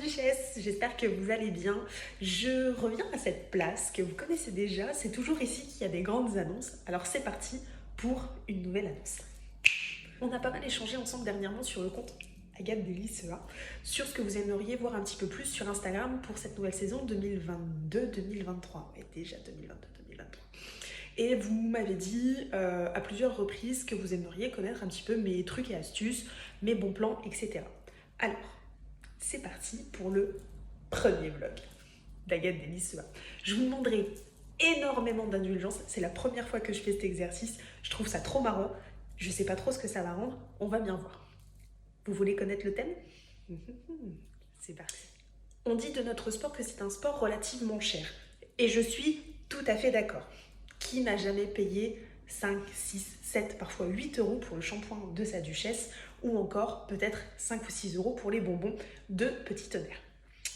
Duchesse, j'espère que vous allez bien. Je reviens à cette place que vous connaissez déjà, c'est toujours ici qu'il y a des grandes annonces. Alors c'est parti pour une nouvelle annonce. On a pas mal échangé ensemble dernièrement sur le compte Agathe Delicea, sur ce que vous aimeriez voir un petit peu plus sur Instagram pour cette nouvelle saison 2022-2023. Et déjà 2022-2023. Et vous m'avez dit à plusieurs reprises que vous aimeriez connaître un petit peu mes trucs et astuces, mes bons plans, etc. Alors, c'est parti pour le premier vlog d'Agathe Delicea. Je vous demanderai énormément d'indulgence. C'est la première fois que je fais cet exercice. Je trouve ça trop marrant. Je sais pas trop ce que ça va rendre. On va bien voir. Vous voulez connaître le thème? C'est parti. On dit de notre sport que c'est un sport relativement cher. Et je suis tout à fait d'accord. Qui n'a jamais payé 5, 6, 7, parfois 8 euros pour le shampoing de sa duchesse, ou encore peut-être 5 ou 6 euros pour les bonbons de Petit Tonnerre.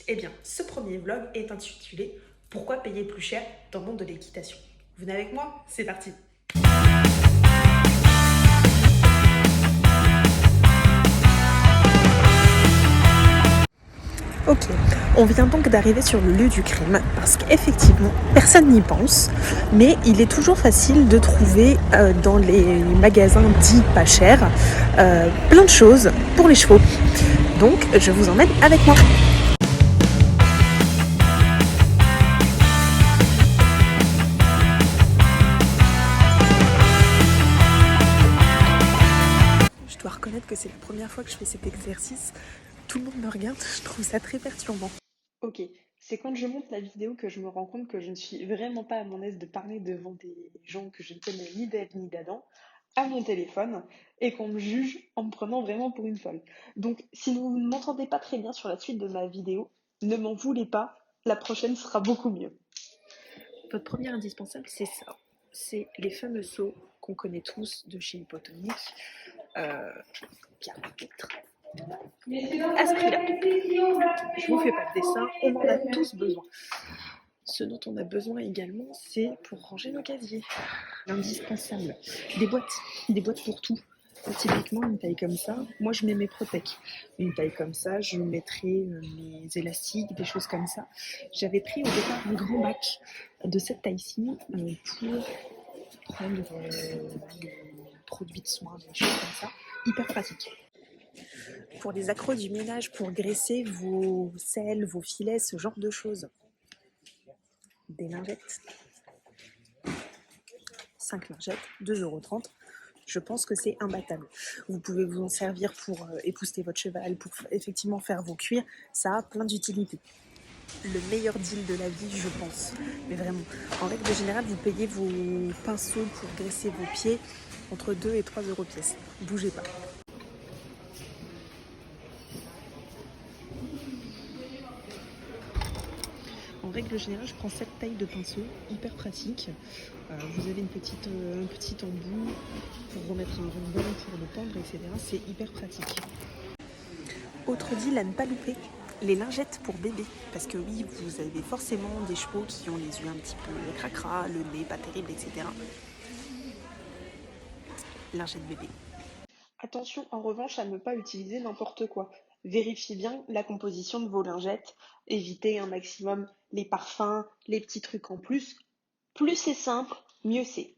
Eh bien, ce premier vlog est intitulé « Pourquoi payer plus cher dans le monde de l'équitation ?» Vous venez avec moi? C'est parti! Ok, on vient donc d'arriver sur le lieu du crime parce qu'effectivement, personne n'y pense, mais il est toujours facile de trouver dans les magasins dits pas chers plein de choses pour les chevaux. Donc, je vous emmène avec moi. Je dois reconnaître que c'est la première fois que je fais cet exercice. Tout le monde me regarde, je trouve ça très perturbant. Ok, c'est quand je monte la vidéo que je me rends compte que je ne suis vraiment pas à mon aise de parler devant des gens que je ne connais ni d'Ève ni d'Adam à mon téléphone et qu'on me juge en me prenant vraiment pour une folle. Donc si vous ne m'entendez pas très bien sur la suite de ma vidéo, ne m'en voulez pas, la prochaine sera beaucoup mieux. Votre premier indispensable, c'est ça. C'est les fameux seaux qu'on connaît tous de chez Hypotonique. Bien, à ce prix-là. Je vous fais pas de dessin, on en a tous besoin. Ce dont on a besoin également, c'est pour ranger nos casiers. L'indispensable. Des boîtes pour tout. Typiquement, une taille comme ça, moi je mets mes protèques. Une taille comme ça, je mettrai mes élastiques, des choses comme ça. J'avais pris au départ un grand bac de cette taille-ci pour prendre les produits de soins, des choses comme ça. Hyper pratique. Pour les accros du ménage, pour graisser vos selles, vos filets, ce genre de choses. Des lingettes. 5 lingettes, 2,30 €. Je pense que c'est imbattable. Vous pouvez vous en servir pour épousseter votre cheval, pour effectivement faire vos cuirs. Ça a plein d'utilités. Le meilleur deal de la vie, je pense. Mais vraiment, en règle générale, vous payez vos pinceaux pour graisser vos pieds entre 2 et 3 € pièce. Bougez pas. En règle générale, je prends cette taille de pinceau, hyper pratique. Vous avez un petit embout pour remettre un ruban, pour le pendre, etc. C'est hyper pratique. Autre deal à ne pas louper, les lingettes pour bébé. Parce que oui, vous avez forcément des chevaux qui ont les yeux un petit peu cracra, le nez pas terrible, etc. Lingettes bébé. Attention en revanche à ne pas utiliser n'importe quoi. Vérifiez bien la composition de vos lingettes. Évitez un maximum les parfums, les petits trucs en plus. Plus c'est simple, mieux c'est.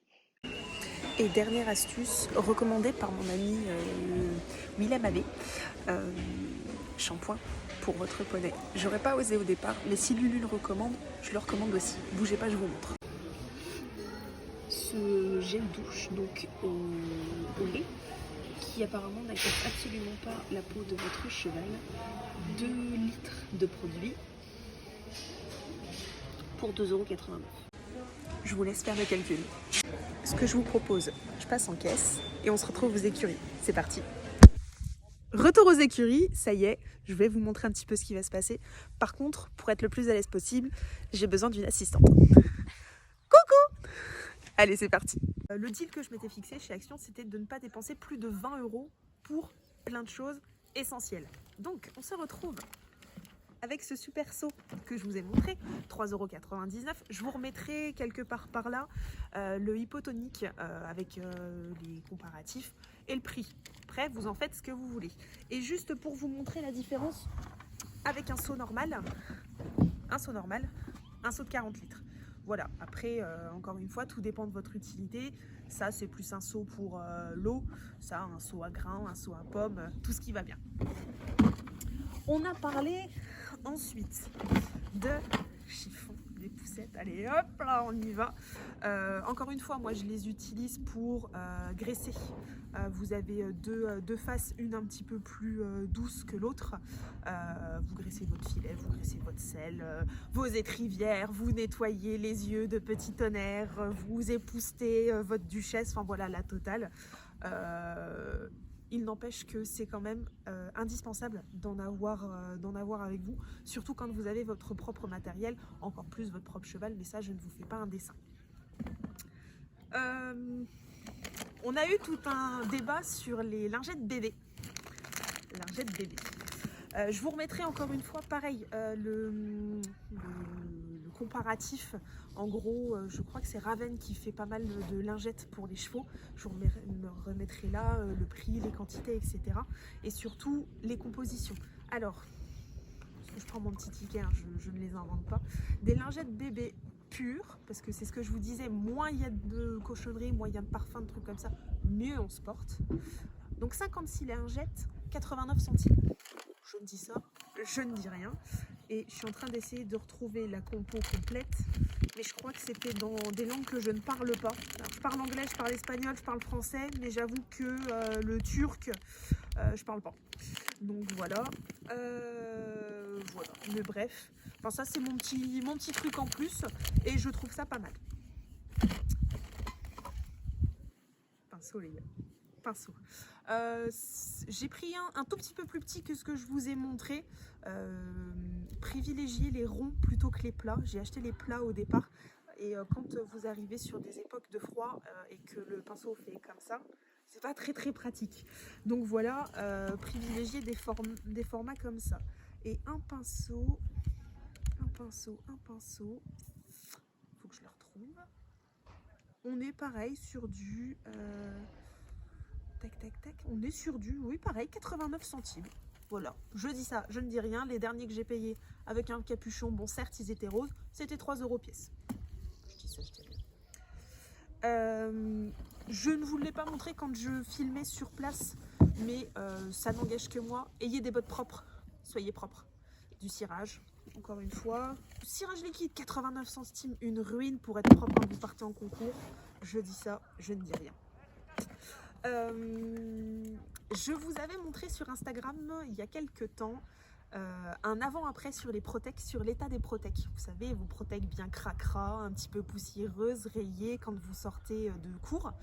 Et dernière astuce, recommandée par mon ami Willem Abbé, shampoing pour votre poney. J'aurais pas osé au départ, mais si Lulu le recommande, je le recommande aussi. Bougez pas, je vous montre. Ce gel douche, donc au lait, qui apparemment n'agresse absolument pas la peau de votre cheval. 2 litres de produit pour 2,89 €. Je vous laisse faire le calcul. Ce que je vous propose, je passe en caisse et on se retrouve aux écuries. C'est parti. Retour aux écuries, ça y est, je vais vous montrer un petit peu ce qui va se passer. Par contre, pour être le plus à l'aise possible, j'ai besoin d'une assistante. Coucou! Allez, c'est parti. Le deal que je m'étais fixé chez Action, c'était de ne pas dépenser plus de 20 € pour plein de choses essentielles. Donc, on se retrouve avec ce super seau que je vous ai montré, 3,99 €. Je vous remettrai quelque part par là le Hypotonique avec les comparatifs et le prix. Après, vous en faites ce que vous voulez. Et juste pour vous montrer la différence avec un seau normal, un seau de 40 litres. Voilà, après, encore une fois, tout dépend de votre utilité. Ça, c'est plus un seau pour l'eau. Ça, un seau à grains, un seau à pommes, tout ce qui va bien. On a parlé ensuite de chiffon, des poussettes. Allez, hop là, on y va. Encore une fois, moi, je les utilise pour graisser. Vous avez deux faces, une un petit peu plus douce que l'autre. Vous graissez votre filet, vous graissez votre sel, vos étrivières, vous nettoyez les yeux de petit tonnerre, vous époustez votre duchesse, enfin voilà la totale. Il n'empêche que c'est quand même indispensable d'en avoir avec vous, surtout quand vous avez votre propre matériel, encore plus votre propre cheval, mais ça je ne vous fais pas un dessin. On a eu tout un débat sur les lingettes bébé. Je vous remettrai encore une fois, pareil, le comparatif. En gros, je crois que c'est Raven qui fait pas mal de lingettes pour les chevaux. Je vous remettrai là le prix, les quantités, etc. Et surtout, les compositions. Alors, je prends mon petit ticket, hein, je ne les invente pas. Des lingettes bébé pures, parce que c'est ce que je vous disais, moins il y a de cochonneries, moins il y a de parfums, de trucs comme ça, mieux on se porte. Donc 56 lingettes, 89 centimes. Je me dis ça, je ne dis rien. Et je suis en train d'essayer de retrouver la compo complète. Mais je crois que c'était dans des langues que je ne parle pas. Alors, je parle anglais, je parle espagnol, je parle français. Mais j'avoue que le turc, je parle pas. Donc voilà. Voilà. Mais bref. Enfin, ça, c'est mon petit truc en plus. Et je trouve ça pas mal. Pinceau, les gars. Pinceau. J'ai pris un tout petit peu plus petit que ce que je vous ai montré. Privilégiez les ronds plutôt que les plats. J'ai acheté les plats au départ. Et quand vous arrivez sur des époques de froid et que le pinceau fait comme ça, c'est pas très pratique. Donc voilà, privilégiez des formats comme ça. Et un pinceau. Faut que je le retrouve. On est pareil sur du... tac. On est sur du, oui, pareil, 89 centimes. Voilà, je dis ça, je ne dis rien. Les derniers que j'ai payés avec un capuchon, bon, certes, ils étaient roses, c'était 3 € pièce. Je dis ça, je dis rien. Je ne vous l'ai pas montré quand je filmais sur place, mais ça n'engage que moi. Ayez des bottes propres, soyez propres. Du cirage, encore une fois. Cirage liquide, 89 centimes, une ruine pour être propre quand vous partez en concours. Je dis ça, je ne dis rien. Je vous avais montré sur Instagram il y a quelques temps un avant-après sur les Protec, sur l'état des Protec. Vous savez, vos Protec bien cracra, un petit peu poussiéreuses, rayées quand vous sortez de cours,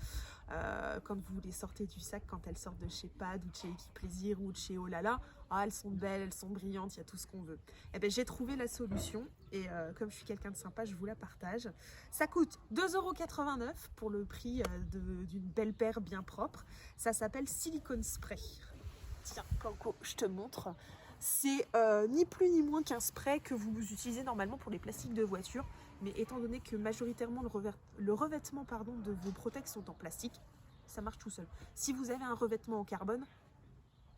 quand vous les sortez du sac, quand elles sortent de chez Pad ou de chez Equiplaisir ou de chez Olala. Ah, elles sont belles, elles sont brillantes, il y a tout ce qu'on veut. Et ben, j'ai trouvé la solution et comme je suis quelqu'un de sympa, je vous la partage. Ça coûte 2,89 € pour le prix d'une belle paire bien propre. Ça s'appelle Silicone Spray. Tiens, Coco, je te montre. C'est ni plus ni moins qu'un spray que vous utilisez normalement pour les plastiques de voiture. Mais étant donné que majoritairement le revêtement de vos Protec sont en plastique, ça marche tout seul. Si vous avez un revêtement en carbone,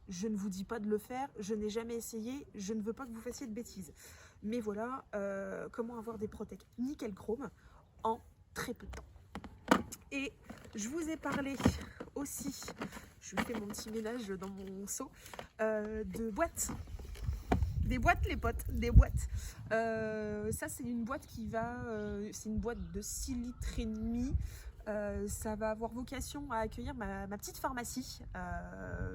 je ne vous dis pas de le faire, je n'ai jamais essayé, je ne veux pas que vous fassiez de bêtises. Mais voilà, comment avoir des Protec nickel chrome en très peu de temps. Et je vous ai parlé aussi, je fais mon petit ménage dans mon seau, de boîtes. Des boîtes, les potes, des boîtes. Ça, c'est une boîte qui va... c'est une boîte de 6 litres et demi. Ça va avoir vocation à accueillir ma petite pharmacie.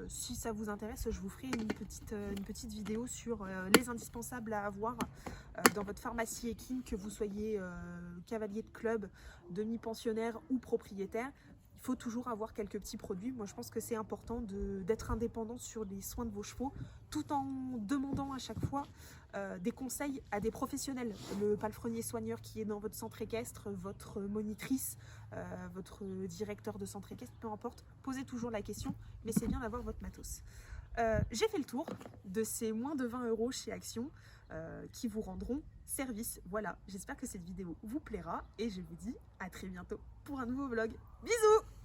Si ça vous intéresse, je vous ferai une petite vidéo sur les indispensables à avoir dans votre pharmacie équine, que vous soyez cavalier de club, demi-pensionnaire ou propriétaire. Il faut toujours avoir quelques petits produits. Moi, je pense que c'est important d'être indépendant sur les soins de vos chevaux, tout en demandant à chaque fois des conseils à des professionnels. Le palefrenier soigneur qui est dans votre centre équestre, votre monitrice, votre directeur de centre équestre, peu importe, posez toujours la question, mais c'est bien d'avoir votre matos. J'ai fait le tour de ces moins de 20 € chez Action qui vous rendront service. Voilà, j'espère que cette vidéo vous plaira et je vous dis à très bientôt pour un nouveau vlog. Bisous!